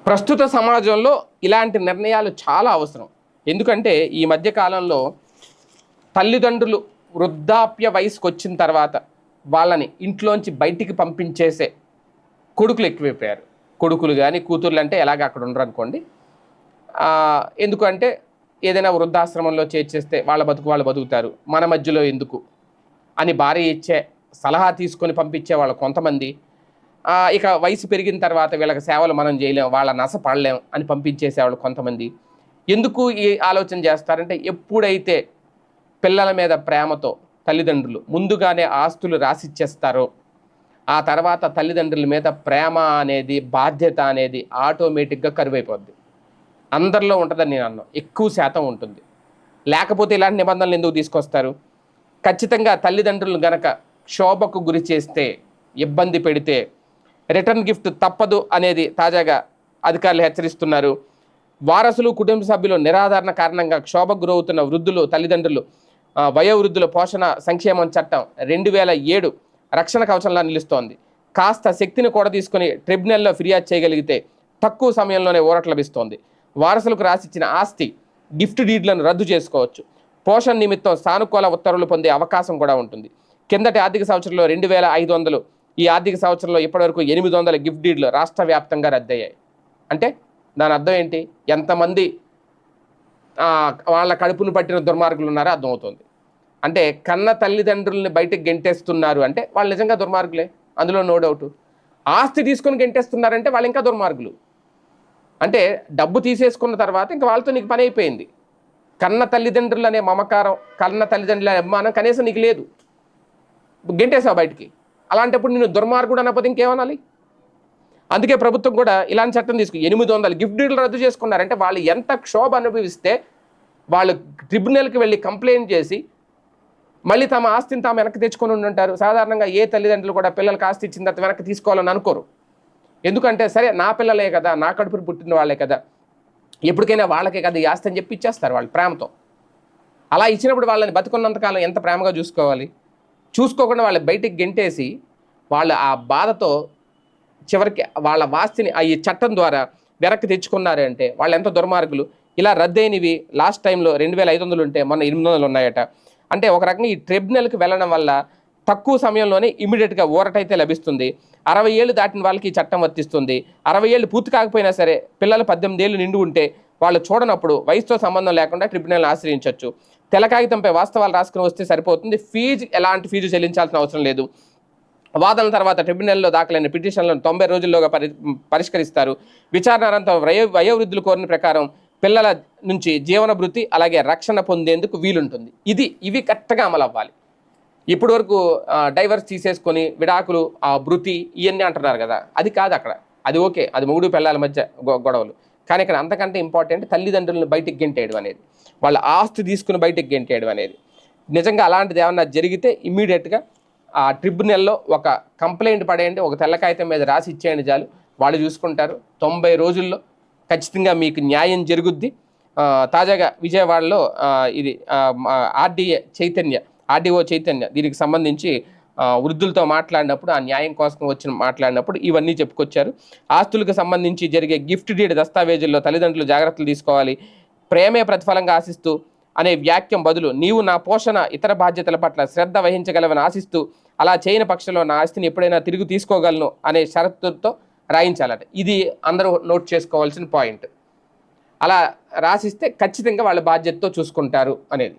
ప్రస్తుత సమాజంలో ఇలాంటి నిర్ణయాలు చాలా అవసరం. ఎందుకంటే ఈ మధ్య కాలంలో తల్లిదండ్రులు వృద్ధాప్య వయసుకొచ్చిన తర్వాత వాళ్ళని ఇంట్లోంచి బయటికి పంపించేసే కొడుకులు ఎక్కువైపోయారు. కొడుకులు కానీ కూతుర్లు అంటే ఎలాగ అక్కడ ఉండరు అనుకోండి. ఎందుకంటే ఏదైనా వృద్ధాశ్రమంలో చేర్చేస్తే వాళ్ళ బతుకు వాళ్ళు బతుకుతారు, మన మధ్యలో ఎందుకు అని భార్య ఇచ్చే సలహా తీసుకొని పంపించే వాళ్ళు కొంతమంది. ఇక వయసు పెరిగిన తర్వాత వీళ్ళకి సేవలు మనం చేయలేం, వాళ్ళ నస పడలేం అని పంపించేసేవాళ్ళు కొంతమంది. ఎందుకు ఈ ఆలోచన చేస్తారంటే ఎప్పుడైతే పిల్లల మీద ప్రేమతో తల్లిదండ్రులు ముందుగానే ఆస్తులు రాసిచ్చేస్తారో ఆ తర్వాత తల్లిదండ్రుల మీద ప్రేమ అనేది, బాధ్యత అనేది ఆటోమేటిక్గా కరువైపోద్ది. అందరిలో ఉంటుందని నేను అన్నాను, ఎక్కువ శాతం ఉంటుంది. లేకపోతే ఇలాంటి నిబంధనలు ఎందుకు తీసుకొస్తారు? ఖచ్చితంగా తల్లిదండ్రులు గనక క్షోభకు గురి చేస్తే, ఇబ్బంది పెడితే రిటర్న్ గిఫ్ట్ తప్పదు అనేది తాజాగా అధికారులు హెచ్చరిస్తున్నారు. వారసులు, కుటుంబ సభ్యులు నిరాధారణ కారణంగా క్షోభకు గురవుతున్న వృద్ధులు, తల్లిదండ్రులు వయోవృద్ధుల పోషణ సంక్షేమం చట్టం 2007 రక్షణ కవచంలా నిలుస్తోంది. కాస్త శక్తిని కూడా తీసుకుని ట్రిబ్యునల్లో ఫిర్యాదు చేయగలిగితే తక్కువ సమయంలోనే ఊరట లభిస్తోంది. వారసులకు రాసిచ్చిన ఆస్తి, గిఫ్ట్ డీడ్లను రద్దు చేసుకోవచ్చు. పోషణ నిమిత్తం సానుకూల ఉత్తర్వులు పొందే అవకాశం కూడా ఉంటుంది. కిందటి ఆర్థిక సంవత్సరంలో 2500, ఈ ఆర్థిక సంవత్సరంలో ఇప్పటివరకు 800 గిఫ్ట్ డీడ్లు రాష్ట్ర వ్యాప్తంగా రద్దయ్యాయి. అంటే దాని అర్థం ఏంటి? ఎంతమంది వాళ్ళ కడుపును పట్టిన దుర్మార్గులు ఉన్నారో అర్థమవుతుంది. అంటే కన్న తల్లిదండ్రుల్ని బయటకు గెంటేస్తున్నారు అంటే వాళ్ళు నిజంగా దుర్మార్గులే, అందులో నో డౌట్. ఆస్తి తీసుకొని గెంటేస్తున్నారంటే వాళ్ళు ఇంకా దుర్మార్గులు. అంటే డబ్బు తీసేసుకున్న తర్వాత ఇంకా వాళ్ళతో నీకు పని అయిపోయింది. కన్న తల్లిదండ్రులు అనే మమకారం, కన్న తల్లిదండ్రుల అనే అభిమానం కనీసం నీకు లేదు, గెంటేసావు బయటికి. అలాంటప్పుడు నేను దుర్మార్గుడు అన్నపోతే ఇంకేమనాలి? అందుకే ప్రభుత్వం కూడా ఇలాంటి చట్టం 800 గిఫ్ట్ డీడ్లు రద్దు చేసుకున్నారంటే వాళ్ళు ఎంత క్షోభ అనుభవిస్తే వాళ్ళు ట్రిబ్యునల్కి వెళ్ళి కంప్లైంట్ చేసి మళ్ళీ తమ ఆస్తిని తాము వెనక్కి తెచ్చుకొని ఉంటారు. సాధారణంగా ఏ తల్లిదండ్రులు కూడా పిల్లలకి ఆస్తి ఇచ్చిన తర్వాత వెనక్కి తీసుకోవాలని అనుకోరు. ఎందుకంటే సరే నా పిల్లలే కదా, నా కడుపుని పుట్టిన వాళ్ళే కదా, ఎప్పటికైనా వాళ్ళకే కదా ఈ ఆస్తి అని చెప్పి ఇచ్చేస్తారు వాళ్ళు ప్రేమతో. అలా ఇచ్చినప్పుడు వాళ్ళని బతుకున్నంతకాలం ఎంత ప్రేమగా చూసుకోవాలి? చూసుకోకుండా వాళ్ళు బయటికి గెంటేసి వాళ్ళు ఆ బాధతో చివరికి వాళ్ళ ఆస్తిని ఈ చట్టం ద్వారా వెనక్కి తెచ్చుకున్నారు అంటే వాళ్ళు ఎంత దుర్మార్గులు. ఇలా రద్దయినవి లాస్ట్ టైంలో 2500 ఉంటే మొన్న 800 ఉన్నాయట. అంటే ఒక రకంగా ఈ ట్రిబ్యునల్కి వెళ్ళడం వల్ల తక్కువ సమయంలోనే ఇమీడియట్గా ఊరటైతే లభిస్తుంది. 60 ఏళ్ళు దాటిన వాళ్ళకి ఈ చట్టం వర్తిస్తుంది. 60 ఏళ్ళు పూర్తి కాకపోయినా సరే పిల్లలు 18 ఏళ్ళు నిండు ఉంటే వాళ్ళు చూడనప్పుడు వయసుతో సంబంధం లేకుండా ట్రిబ్యునల్ని ఆశ్రయించవచ్చు. తెల్ల కాగితంపై వాస్తవాలు రాసుకుని వస్తే సరిపోతుంది. ఎలాంటి ఫీజు చెల్లించాల్సిన అవసరం లేదు. వాదనల తర్వాత ట్రిబ్యునల్లో దాఖలైన పిటిషన్లను 90 రోజుల్లోగా పరిష్కరిస్తారు. విచారణ అనంతరం వయోవృద్ధులు కోరిన ప్రకారం పిల్లల నుంచి జీవన భృతి అలాగే రక్షణ పొందేందుకు వీలుంటుంది. ఇవి కరెక్ట్గా అమలు అవ్వాలి. ఇప్పటి వరకు డైవర్స్ తీసేసుకొని విడాకులు, భృతి ఇవన్నీ అంటున్నారు కదా, అది కాదు అక్కడ. అది ఓకే, అది మొగుడు పిల్లల మధ్య గొడవలు. కానీ ఇక్కడ అంతకంటే ఇంపార్టెంట్ తల్లిదండ్రులను బయటికి గెంటేయడం అనేది, వాళ్ళ ఆస్తి తీసుకుని బయటికి గెంటేయడం అనేది. నిజంగా అలాంటిది ఏమన్నా జరిగితే ఇమ్మీడియట్గా ఆ ట్రిబ్యునల్లో ఒక కంప్లైంట్ పడేయండి, ఒక తెల్ల కాగితం మీద రాసి ఇచ్చేయండి చాలు, వాళ్ళు చూసుకుంటారు. 90 రోజుల్లో ఖచ్చితంగా మీకు న్యాయం జరుగుద్ది. తాజాగా విజయవాడలో ఇది ఆర్డీఓ చైతన్య దీనికి సంబంధించి వృద్ధులతో మాట్లాడినప్పుడు, ఆ న్యాయం కోసం మాట్లాడినప్పుడు ఇవన్నీ చెప్పుకొచ్చారు. ఆస్తులకు సంబంధించి జరిగే గిఫ్ట్ డీడ్ దస్తావేజుల్లో తల్లిదండ్రులు జాగ్రత్తలు తీసుకోవాలి. ప్రేమే ప్రతిఫలంగా ఆశిస్తూ అనే వాక్యం బదులు నీవు నా పోషణ, ఇతర బాధ్యతల పట్ల శ్రద్ధ వహించగలవని ఆశిస్తూ, అలా చేయని పక్షంలో నా ఆస్తిని ఎప్పుడైనా తిరిగి తీసుకోగలను అనే షరతుతో రాయించాలట. ఇది అందరూ నోట్ చేసుకోవాల్సిన పాయింట్. అలా రాసిస్తే ఖచ్చితంగా వాళ్ళ బాధ్యతతో చూసుకుంటారు అనేది.